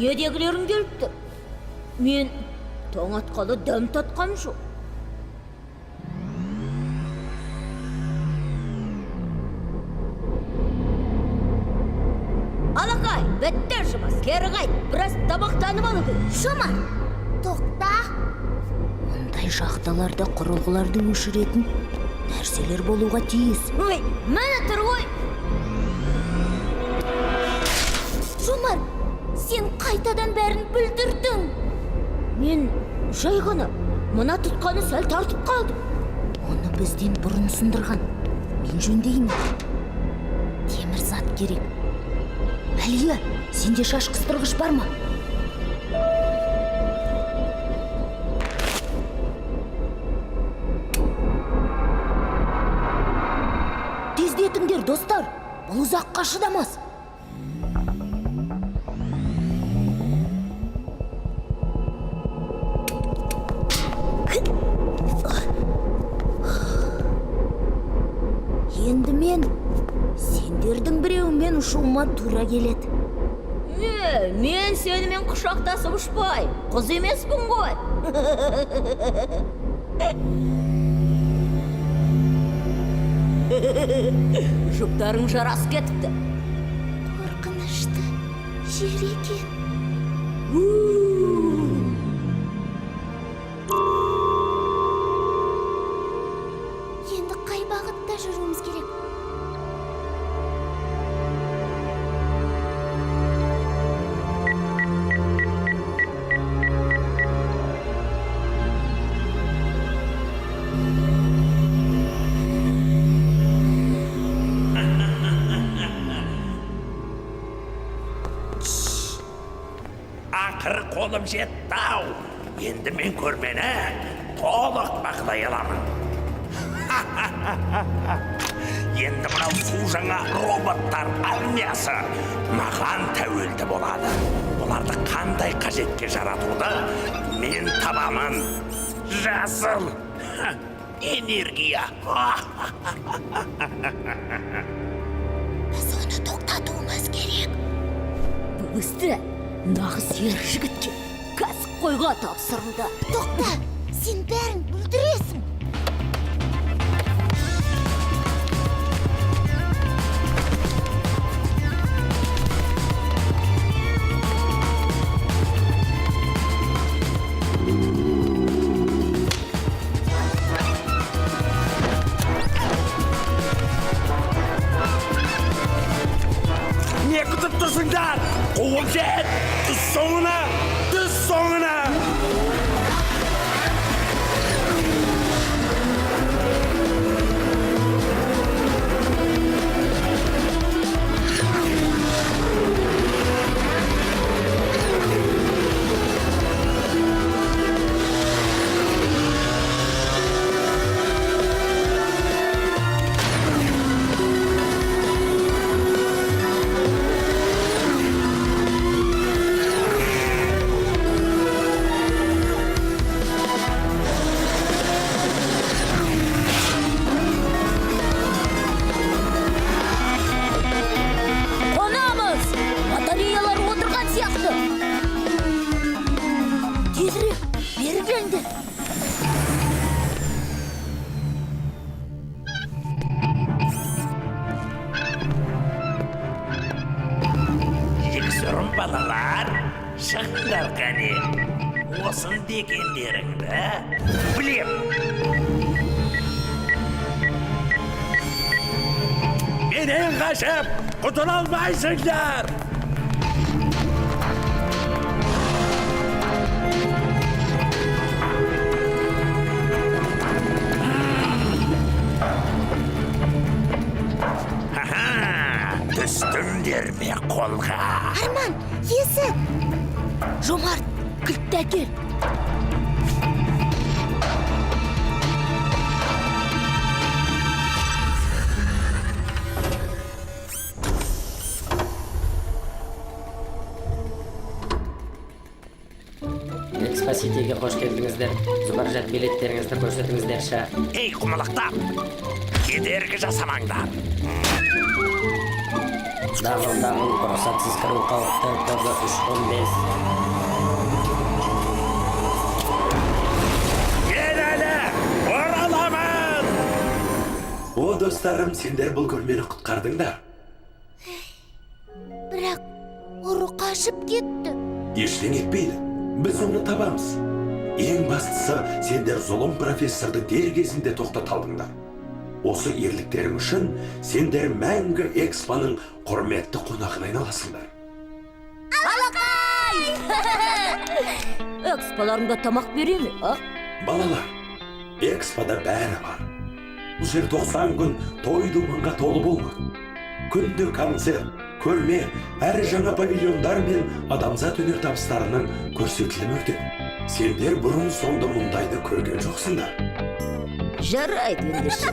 Недегілерің келіпті? Мен таң атқалы дәм татқам жоқ. Алақай, бітті жұмыс. Кері қайт, біраз тамақтанып алу керек. Жомарт, тоқта. Мұндай жағдаларда құрылғыларды өшіретін нәрселер болуға тиіс. Ой, мәні тұр ғой. Жомарт, сен қайтадан бәрін бүлдірдің. Мен жай ғана мына тұтқаны сәл тартып қалдым. Оны бізден бұрын сындырған. Мен жөндеймін. Темір зат керек. Әлия, сенде шаш қыстырғыш бар ма? Тездетіңдер, достар. Бұл ұзаққа шыдамас. Енді мен сендердің біреуімен ұшуыма тура келеді. Мен сенімен құшақтасып ұшпай, қыз емеспін ғой. Жұптарың жарас кетіпті. Қорқынышты жер екен. Енді қай бағытта жүруіміз керек? Ақыры қолым жетті-ау. Енді мен көрмені толық бақылай аламын. Енді мынау су жаңа роботтар армиясы маған тәуелді болады. Оларды қандай қажетке жаратуды мен табамын. Жасыл энергия. Біз оны тоқтатуымыз керек. Бұл істі нағыз ер жігітке кәсіпқойға тапсырылды. Тоқта, сен бәрін бүлдіресің. Не күтіп тұрсыңдар? Қуып жет! Түс соңына! Түс соңына! Балалар, шықыңдар қане. Осын дегендеріңді білем. Менен қашып, құтыла алмайсыңдар. Түстіңдер ме қолға? Арман, есіп! Жомарт, кілтті әкел. Қазақша сетеге қош келдіңіздер. Зубаржат билеттеріңізді көрсетіңіздерші. Ей құмалақтар, кедергі жасамаңдар. Дағыл, рұқсатсыз кіру қауіпті, коды 315. Мен әлі ораламын! О, достарым, сендер бұл көрмені құтқардыңдар. Бірақ ұры қашып кетті. Ештеңе етпейді. Біз оны табамыз. Ең бастысы, сендер зұлым профессорды дер кезінде тоқтата алдыңдар. Осы ерліктерің үшін сендер мәңгі экспоның құрметті қонағына айналасыңдар. Экспаларыңда тамақ бере ме, а? Балалар, экспода бәрі бар. Бұл жер 90 күн той-думанға толы болмақ. Күнде концерт, көрме, әрі жаңа павильондар мен адамзат өнертабыстарының көрсетілімі өтеді. Сендер бұрын сонды мұндайды көрген жоқсыңдар. Жарайды ендеше.